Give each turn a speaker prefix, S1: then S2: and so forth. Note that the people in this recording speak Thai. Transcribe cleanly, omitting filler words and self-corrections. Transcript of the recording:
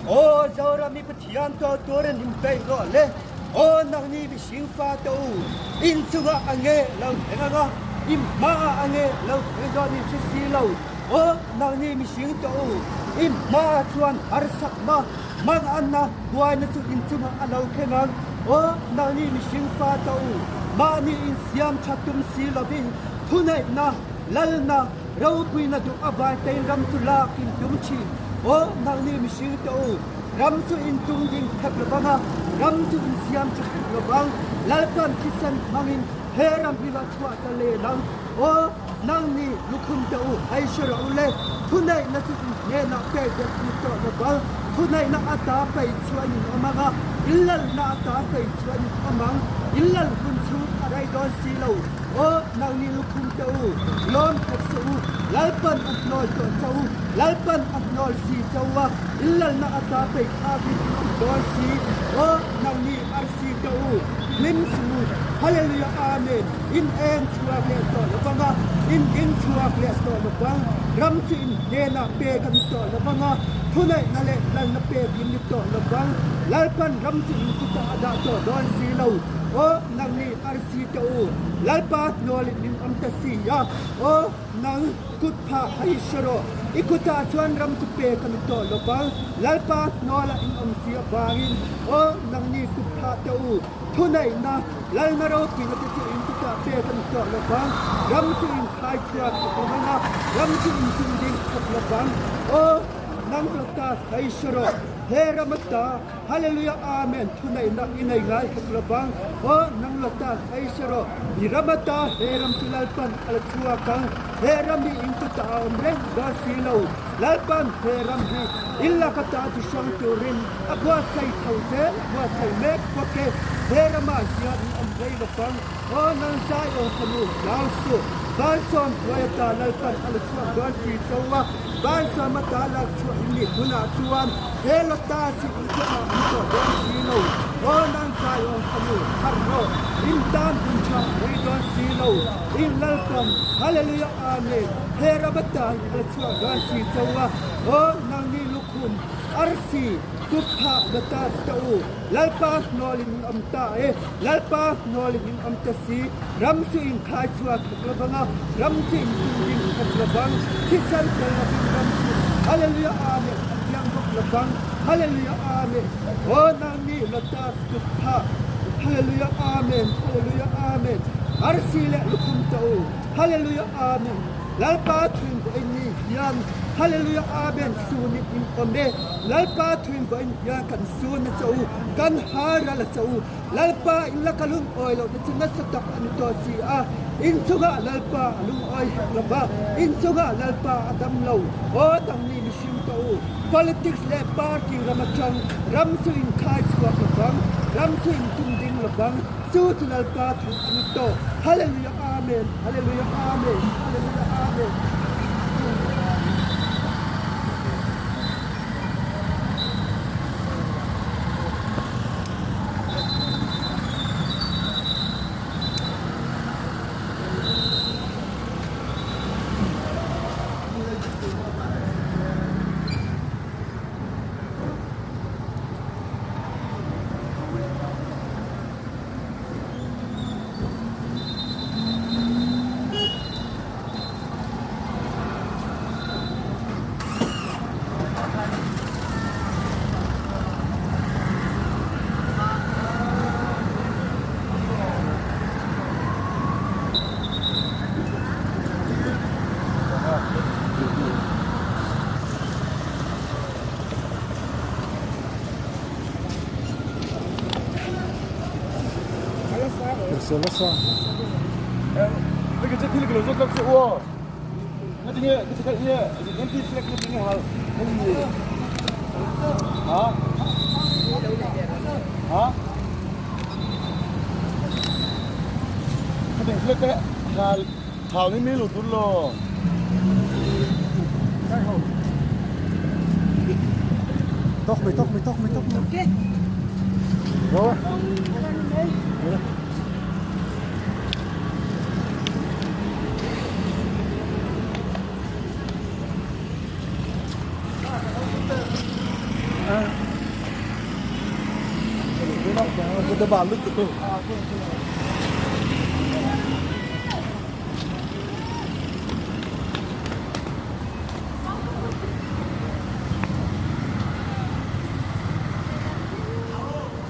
S1: โอ้เจ้าเรามีปฏิญาณตัวเรนหิมไปรอเลยโอ้นักนี้มีสิงฟ้าตัวอินสุกอังเกเราเห็นก็อิมมาอังเกเราเห็นก็มีชิสีเราโอ้นักนี้มีสิงตัวอิมมาชวนอาร์สักมาอันนะบัวนั่นสุอินสุกอันเราเข่งโอ้นักนี้มีสิงฟ้าตัวมานี่อินสยามชัดตุมสีเราบินทุนเอ็นะลัลนะเราปุยนะดูอวายเตนรำตุลากินตุมชีโอ้นักนี้มีสิงตัวรำสุอินตุงดิงทับระบังรำสุอินสยามชัดระบังลัลปันคิสันมังอินเฮรัมพิวัตวะทะเลลังโอ้นังนี่ลุคุมเตอไอชราอุเลทุนในนัสุอินเนนักเกยเด็กนิโตระบังทุนในนักอัตาไปชวนอมังอิลลัลนักอัตาไปชวนอมังอิลลัลคุณชูอะไรดอนสีเหลาโอ้นังนี่ลุคุมเตอล้อมทักสูลัลปันอันนอลตัวเจ้าลัลปันอันนอลสีเจ้าวะอิลลัลนักอัตาไปอาบิดดอนสีโอ้นังนี่อาร์สีเตอลิมสูฮาเลลูยาอาเมนอินเอ็นชัวเกลตัวละบังอินชัวเกลตัวละบังรัมซินเนนาเปกันตัวละบังทุนนั่นแหละนั่นเปกินตัวละบังลาปันรัมซินกุตาดาตัวดอนสีเลวโอ้นังนี่อาร์ซีเตอลาปัดโนลินิมอัมตัสียาโอ้นังกุตพาไฮชโรอิกุตาชวนรัมตุเปกันตัวละบังลาปัดโนลอินอัมเสียบางินโอ้นังนี่กุตพาเตอทุนนะลายนรกที่นักจิตอินทุกาเปกันตัวละบังรำจินขายเชือกตัวนั้นรำจินจินดินขับละบังโอ้นังกลตาไทยชโรเฮรมัตตาฮาเลลูยาอาเมนทุนนักอินัยไลขับละบังโอ้นังกลตาไทยชโรอิรมัตตาเฮรัมตุลัลปันอัลชัวกังเฮรัมมีอินทุตาอมเรนดาซีโลลัลปันเฮรัมเฮอิลลักตาตุชังตุรินอักวาไซเทาเซอักวาไซเมกวะเกเฮรัมอาเซียนอัมเรลปังโอ้นังไซโอขมูลาวสุบานซอมวายตาลัลปันอัลชัวดาซีเจ้าวะบานซอมตาลักชัวอินิทุนาชวนเฮลตาสิอินทุอาอินโตดาซีโลโอ้นังไซโอขมูฮาร์โรอินตามบุญชาเรดาซีโลอิลลัลปันฮาเลลูยาอาเมนเฮรัมตาอัลชัวดาซีเจ้าวะโอ้นังนี่ลุคุมอาร์ซีกุพะกตาสตูลัลปาโนลินอัมตาลัลปาโนลินอัมตาซีรัมซินขายชัวขับละบังรัมซินตุลินขับละบังคิสันขับละบังรัมซินฮาเลลูยาอาเมนยังขับละบังฮาเลลูยาอาเมนโอ้นังนี่ละตาสกุพะฮาเลลูยาอาเมนฮาเลลูยาอาเมนอาร์ซีเลลุคุมตาฮาเลลูยาอาเมนลัลปาทุนบอินนียันฮาเลลูยาอาเมนสูนิอินอเมลัลปาทุนบอินยันกันสูนเจ้ากันฮาราลเจ้าลัลปาอินละกลุงออยเราจะนัสตักอันตัวสีอาอินสุกะลัลปาลุงออยละบาอินสุกะลัลปาอดัมเลวโอ้ดังนี้มิชิมเจ้า politics และ party รามาจังรัมสุอินขายสวักละบังรัมสุอินตุงดิงละบังสู้ทุลัลปาทุนอันโตฮาเลลูยาอาเมนฮาเลลูยาอาเมนฮาเลลูยาอาเมน
S2: Selesai. Kita jadi kalau zotak semua. Nanti ni kita kaya nanti selek ni hal ni. Ha? Ha? Kita selek hal ni melu dulu. Tok. Okey. Oh.
S1: Kita balik tu.